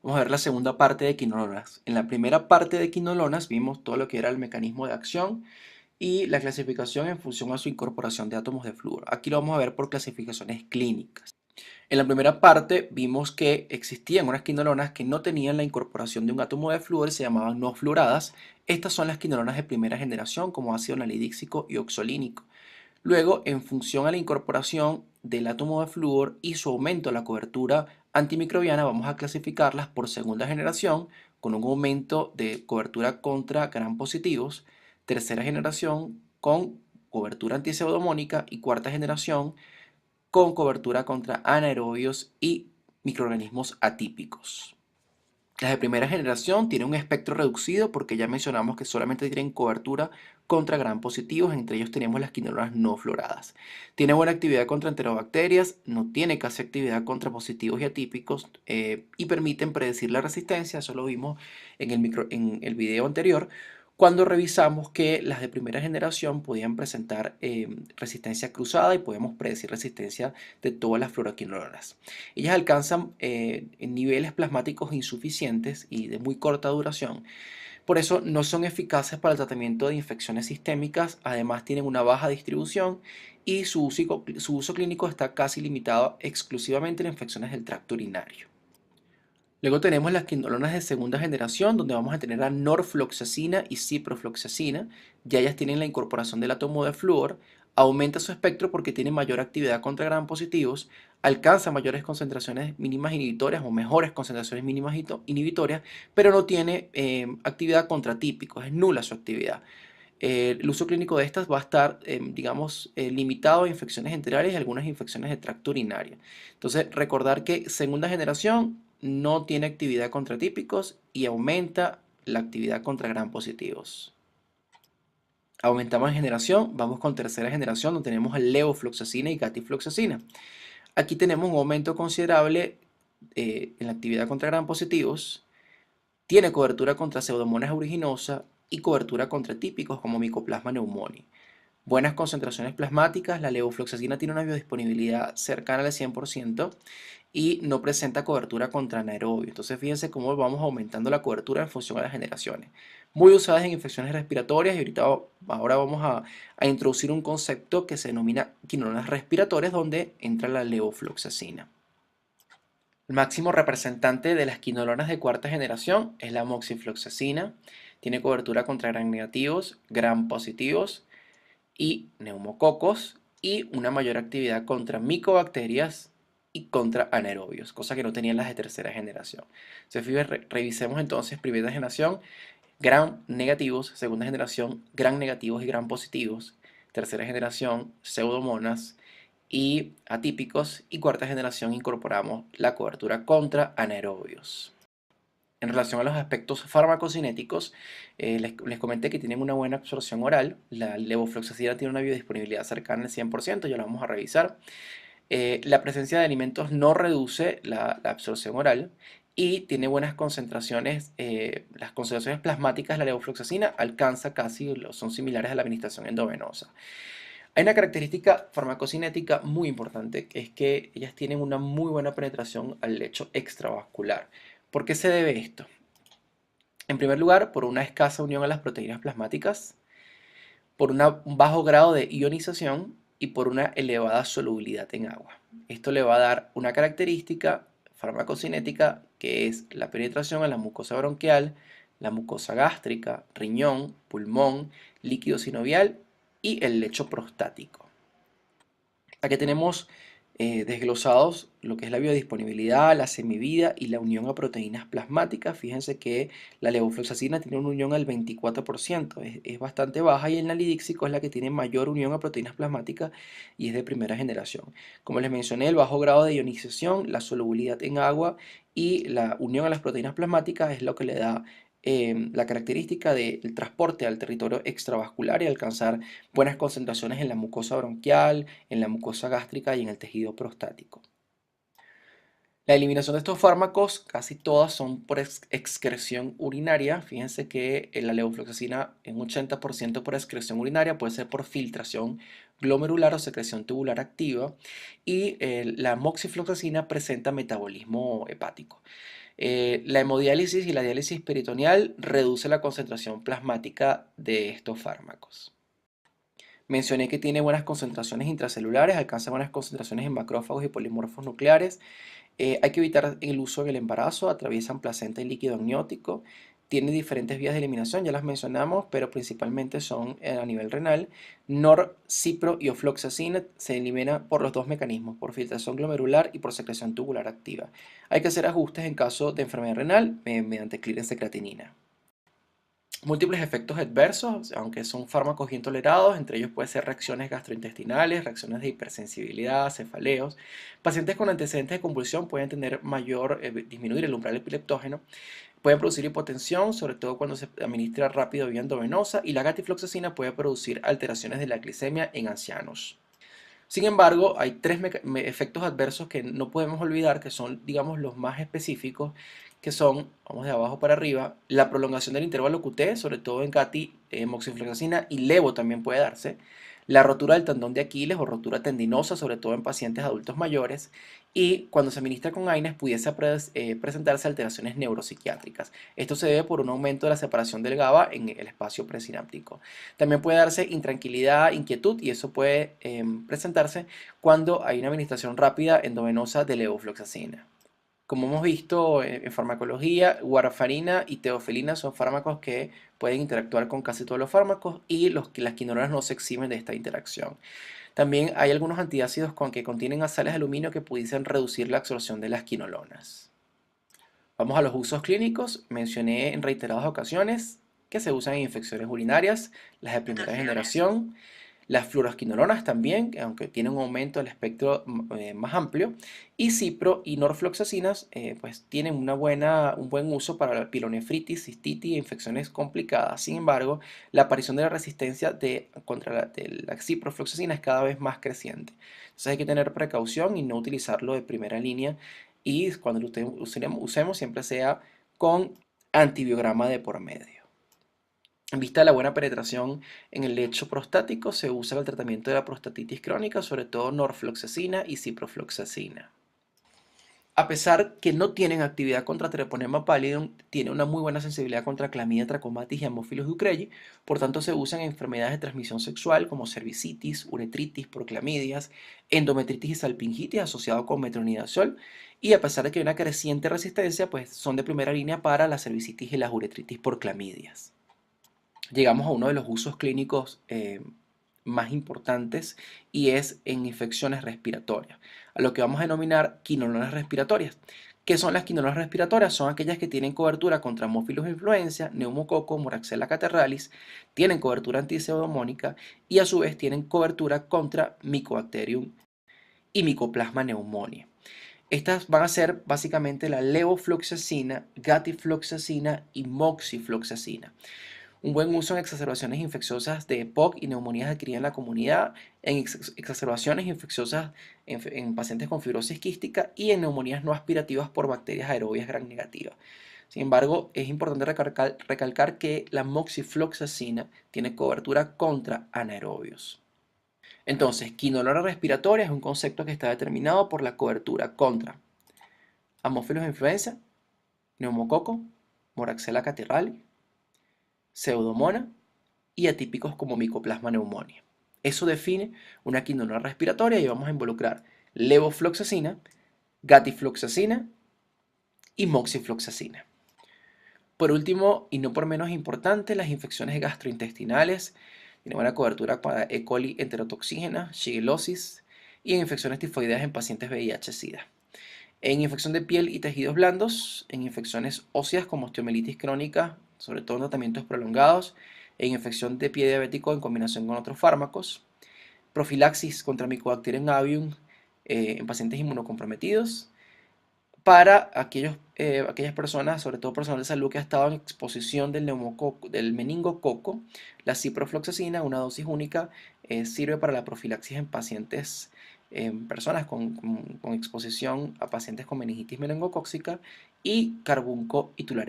Vamos a ver la segunda parte de quinolonas. En la primera parte de quinolonas vimos todo lo que era el mecanismo de acción y la clasificación en función a su incorporación de átomos de flúor. Aquí lo vamos a ver por clasificaciones clínicas. En la primera parte vimos que existían unas quinolonas que no tenían la incorporación de un átomo de flúor y se llamaban no fluoradas. Estas son las quinolonas de primera generación como ácido nalidíxico y oxolínico. Luego, en función a la incorporación del átomo de flúor y su aumento a la cobertura antimicrobiana, vamos a clasificarlas por segunda generación con un aumento de cobertura contra gram positivos, tercera generación con cobertura antipseudomónica y cuarta generación con cobertura contra anaerobios y microorganismos atípicos. Las de primera generación tienen un espectro reducido porque ya mencionamos que solamente tienen cobertura contra gram positivos, entre ellos tenemos las quinolonas no fluoradas. Tiene buena actividad contra enterobacterias, no tiene casi actividad contra positivos y atípicos y permiten predecir la resistencia, eso lo vimos en el video anterior, cuando revisamos que las de primera generación podían presentar resistencia cruzada y podemos predecir resistencia de todas las fluoroquinolonas. Ellas alcanzan en niveles plasmáticos insuficientes y de muy corta duración. Por eso no son eficaces para el tratamiento de infecciones sistémicas, además tienen una baja distribución y su uso clínico está casi limitado exclusivamente a infecciones del tracto urinario. Luego tenemos las quinolonas de segunda generación, donde vamos a tener a norfloxacina y ciprofloxacina. Ya ellas tienen la incorporación del átomo de flúor, aumenta su espectro porque tiene mayor actividad contra gram positivos, alcanza mayores concentraciones mínimas inhibitorias o mejores concentraciones mínimas inhibitorias, pero no tiene actividad contra típicos, es nula su actividad. El uso clínico de estas va a estar, digamos, limitado a infecciones enterales y algunas infecciones de tracto urinario. Entonces, recordar que segunda generación no tiene actividad contra típicos y aumenta la actividad contra gram positivos. Aumentamos en generación, vamos con tercera generación, donde tenemos levofloxacina y gatifloxacina. Aquí tenemos un aumento considerable en la actividad contra gram positivos. Tiene cobertura contra Pseudomonas aeruginosa y cobertura contra típicos como Mycoplasma pneumoniae. Buenas concentraciones plasmáticas, la levofloxacina tiene una biodisponibilidad cercana al 100% y no presenta cobertura contra anaerobio. Entonces fíjense cómo vamos aumentando la cobertura en función a las generaciones. Muy usadas en infecciones respiratorias y ahora vamos a introducir un concepto que se denomina quinolonas respiratorias donde entra la levofloxacina. El máximo representante de las quinolonas de cuarta generación es la moxifloxacina. Tiene cobertura contra gram negativos, gram positivos y neumococos y una mayor actividad contra micobacterias y contra anaerobios, cosa que no tenían las de tercera generación. Revisemos entonces primera generación, gram negativos, segunda generación, gram negativos y gram positivos, tercera generación, pseudomonas y atípicos, y cuarta generación incorporamos la cobertura contra anaerobios. En relación a los aspectos farmacocinéticos, les comenté que tienen una buena absorción oral. La levofloxacina tiene una biodisponibilidad cercana al 100%, ya lo vamos a revisar. La presencia de alimentos no reduce la absorción oral y tiene buenas concentraciones. Las concentraciones plasmáticas de la levofloxacina alcanza casi, son similares a la administración endovenosa. Hay una característica farmacocinética muy importante, que es que ellas tienen una muy buena penetración al lecho extravascular. ¿Por qué se debe esto? En primer lugar, por una escasa unión a las proteínas plasmáticas, por un bajo grado de ionización y por una elevada solubilidad en agua. Esto le va a dar una característica farmacocinética que es la penetración a la mucosa bronquial, la mucosa gástrica, riñón, pulmón, líquido sinovial y el lecho prostático. Aquí tenemos desglosados lo que es la biodisponibilidad, la semivida y la unión a proteínas plasmáticas. Fíjense que la levofloxacina tiene una unión al 24%, es bastante baja, y el nalidíxico es la que tiene mayor unión a proteínas plasmáticas y es de primera generación. Como les mencioné, el bajo grado de ionización, la solubilidad en agua y la unión a las proteínas plasmáticas es lo que le da la característica del transporte al territorio extravascular y alcanzar buenas concentraciones en la mucosa bronquial, en la mucosa gástrica y en el tejido prostático. La eliminación de estos fármacos, casi todas son por excreción urinaria. Fíjense que la levofloxacina en un 80% por excreción urinaria, puede ser por filtración glomerular o secreción tubular activa, y la moxifloxacina presenta metabolismo hepático. La hemodiálisis y la diálisis peritoneal reduce la concentración plasmática de estos fármacos. Mencioné que tiene buenas concentraciones intracelulares, alcanza buenas concentraciones en macrófagos y polimorfos nucleares. Hay que evitar el uso en el embarazo, atraviesan placenta y líquido amniótico. Tiene diferentes vías de eliminación, ya las mencionamos, pero principalmente son a nivel renal. Nor, cipro y ofloxacina se elimina por los dos mecanismos, por filtración glomerular y por secreción tubular activa. Hay que hacer ajustes en caso de enfermedad renal mediante clearance de creatinina. Múltiples efectos adversos, aunque son fármacos bien tolerados, entre ellos pueden ser reacciones gastrointestinales, reacciones de hipersensibilidad, cefaleos. Pacientes con antecedentes de convulsión pueden tener disminuir el umbral epileptógeno, pueden producir hipotensión, sobre todo cuando se administra rápido vía endovenosa, y la gatifloxacina puede producir alteraciones de la glicemia en ancianos. Sin embargo, hay tres efectos adversos que no podemos olvidar, que son, digamos, los más específicos, que son, vamos de abajo para arriba, la prolongación del intervalo QT, sobre todo en GATI, moxifloxacina y levo también puede darse, la rotura del tendón de Aquiles o rotura tendinosa, sobre todo en pacientes adultos mayores, y cuando se administra con AINES pudiese presentarse alteraciones neuropsiquiátricas. Esto se debe por un aumento de la separación del GABA en el espacio presináptico. También puede darse intranquilidad, inquietud, y eso puede presentarse cuando hay una administración rápida endovenosa de levofloxacina. Como hemos visto en farmacología, warfarina y teofilina son fármacos que pueden interactuar con casi todos los fármacos y las quinolonas no se eximen de esta interacción. También hay algunos antiácidos que contienen sales de aluminio que pudiesen reducir la absorción de las quinolonas. Vamos a los usos clínicos. Mencioné en reiteradas ocasiones que se usan en infecciones urinarias, las de primera generación. Las fluoroquinolonas también, aunque tienen un aumento del espectro más amplio, y cipro y norfloxacinas pues tienen un buen uso para la pielonefritis, cistitis e infecciones complicadas. Sin embargo, la aparición de la resistencia contra la ciprofloxacina es cada vez más creciente. Entonces hay que tener precaución y no utilizarlo de primera línea, y cuando lo usemos siempre sea con antibiograma de por medio. En vista de la buena penetración en el lecho prostático, se usa en el tratamiento de la prostatitis crónica, sobre todo norfloxacina y ciprofloxacina. A pesar que no tienen actividad contra Treponema pallidum, tiene una muy buena sensibilidad contra Clamidia trachomatis y Haemophilus ducreyi, por tanto se usan en enfermedades de transmisión sexual como cervicitis, uretritis por clamidias, endometritis y salpingitis asociado con metronidazol, y a pesar de que hay una creciente resistencia, pues son de primera línea para la cervicitis y las uretritis por clamidias. Llegamos a uno de los usos clínicos más importantes, y es en infecciones respiratorias, a lo que vamos a denominar quinolonas respiratorias. ¿Qué son las quinolonas respiratorias? Son aquellas que tienen cobertura contra Haemophilus influenza, neumococo, Moraxella catarrhalis, tienen cobertura antipseudomónica y a su vez tienen cobertura contra Mycobacterium y Mycoplasma pneumoniae. Estas van a ser básicamente la levofloxacina, gatifloxacina y moxifloxacina. Un buen uso en exacerbaciones infecciosas de EPOC y neumonías adquiridas en la comunidad, en exacerbaciones infecciosas en pacientes con fibrosis quística y en neumonías no aspirativas por bacterias aerobias gram negativas. Sin embargo, es importante recalcar que la moxifloxacina tiene cobertura contra anaerobios. Entonces, quinolona respiratoria es un concepto que está determinado por la cobertura contra Haemophilus influenza, neumococo, Moraxella catarrhalis, Pseudomonas y atípicos como Mycoplasma pneumoniae. Eso define una quinolona respiratoria, y vamos a involucrar levofloxacina, gatifloxacina y moxifloxacina. Por último, y no por menos importante, las infecciones gastrointestinales tienen buena cobertura para E. coli enterotoxígena, shigellosis y en infecciones tifoideas en pacientes VIH-Sida. En infección de piel y tejidos blandos, en infecciones óseas como osteomielitis crónica, sobre todo en tratamientos prolongados, en infección de pie diabético en combinación con otros fármacos, profilaxis contra Mycobacterium avium en pacientes inmunocomprometidos, para aquellas personas, sobre todo personal de salud que ha estado en exposición del meningococo. La ciprofloxacina, una dosis única, sirve para la profilaxis en pacientes, personas con exposición a pacientes con meningitis meningocócica y carbunco y tularense.